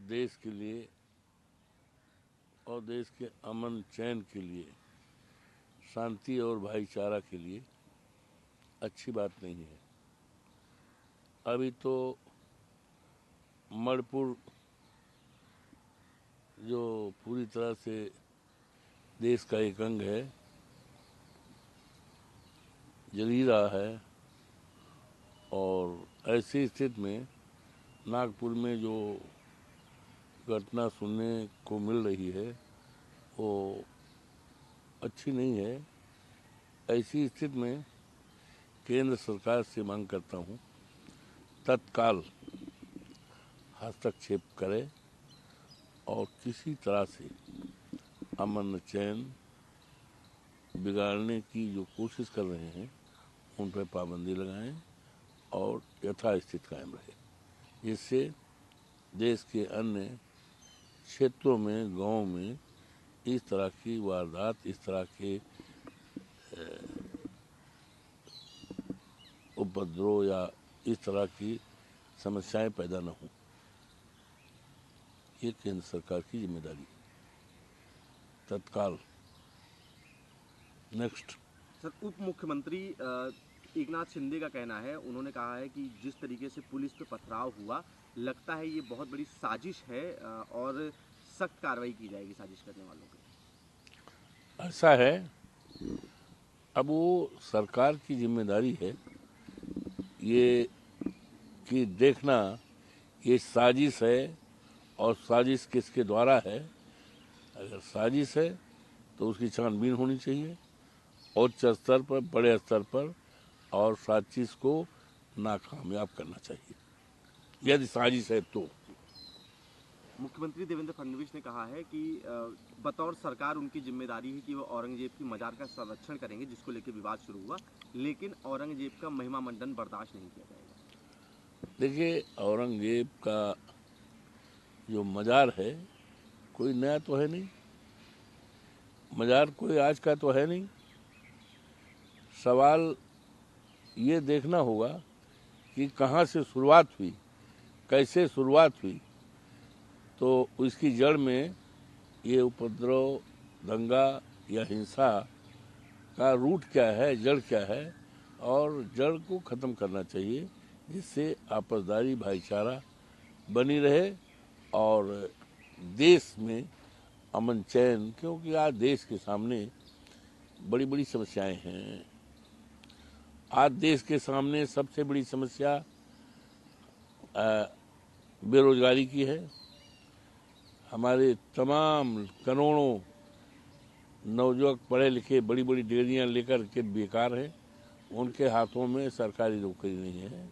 देश के लिए और देश के अमन चैन के लिए, शांति और भाईचारा के लिए अच्छी बात नहीं है। अभी तो मणिपुर जो पूरी तरह से देश का एक अंग है, जली रहा है, और ऐसी स्थिति में नागपुर में जो घटना सुनने को मिल रही है वो अच्छी नहीं है। ऐसी स्थिति में केंद्र सरकार से मांग करता हूँ तत्काल हस्तक्षेप करे और किसी तरह से अमन चैन बिगाड़ने की जो कोशिश कर रहे हैं उन पर पाबंदी लगाएं और यथास्थिति कायम रहे, जिससे देश के अन्य क्षेत्रों में, गांव में इस तरह की वारदात, इस तरह के उपद्रव या इस तरह की समस्याएं पैदा न हों। ये केंद्र सरकार की जिम्मेदारी है। तत्काल नेक्स्ट। सर, उप मुख्यमंत्री एकनाथ शिंदे का कहना है, उन्होंने कहा है कि जिस तरीके से पुलिस पे पथराव हुआ, लगता है ये बहुत बड़ी साजिश है और सख्त कार्रवाई की जाएगी साजिश करने वालों पे। ऐसा है, अब वो सरकार की जिम्मेदारी है ये कि देखना ये साजिश है और साजिश किसके द्वारा है। अगर साजिश है तो उसकी छानबीन होनी चाहिए उच्च स्तर पर, बड़े स्तर पर, और साजिश को नाकामयाब करना चाहिए यदि साजिश है तो। मुख्यमंत्री देवेंद्र फडणवीस ने कहा है कि बतौर सरकार उनकी जिम्मेदारी है कि वो औरंगजेब की मजार का संरक्षण करेंगे, जिसको लेकर विवाद शुरू हुआ, लेकिन औरंगजेब का महिमा मंडन बर्दाश्त नहीं किया जाएगा। देखिए, औरंगजेब का जो मजार है कोई नया तो है नहीं, मजार कोई आज का तो है नहीं। सवाल ये देखना होगा कि कहाँ से शुरुआत हुई, कैसे शुरुआत हुई, तो इसकी जड़ में ये उपद्रव, दंगा या हिंसा का रूट क्या है, जड़ क्या है, और जड़ को ख़त्म करना चाहिए जिससे आपसदारी भाईचारा बनी रहे और देश में अमन चैन, क्योंकि आज देश के सामने बड़ी बड़ी समस्याएं हैं। आज देश के सामने सबसे बड़ी समस्या बेरोजगारी की है। हमारे तमाम करोड़ों नवयुवक पढ़े लिखे बड़ी बड़ी डिग्रियां लेकर के बेकार हैं, उनके हाथों में सरकारी नौकरी नहीं है।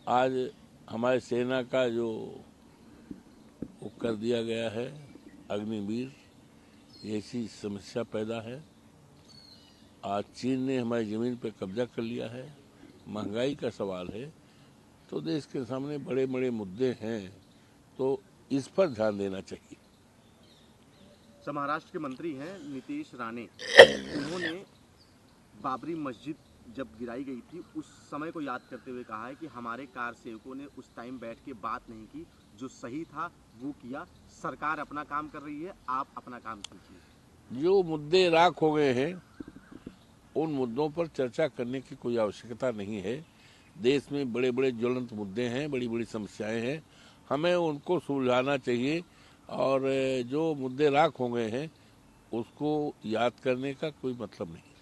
आज हमारे सेना का जो वो कर दिया गया है अग्निवीर, ऐसी समस्या पैदा है। आज चीन ने हमारी ज़मीन पर कब्जा कर लिया है, महंगाई का सवाल है, तो देश के सामने बड़े बड़े मुद्दे हैं, तो इस पर ध्यान देना चाहिए। महाराष्ट्र के मंत्री हैं नीतीश राणे, उन्होंने बाबरी मस्जिद जब गिराई गई थी उस समय को याद करते हुए कहा है कि हमारे कार सेवकों ने उस टाइम बैठ के बात नहीं की, जो सही था वो किया। सरकार अपना काम कर रही है, आप अपना काम कीजिए। जो मुद्दे राख हो गए हैं उन मुद्दों पर चर्चा करने की कोई आवश्यकता नहीं है। देश में बड़े बड़े ज्वलंत मुद्दे हैं, बड़ी बड़ी समस्याएं हैं, हमें उनको सुलझाना चाहिए, और जो मुद्दे राख हो गए हैं उसको याद करने का कोई मतलब नहीं।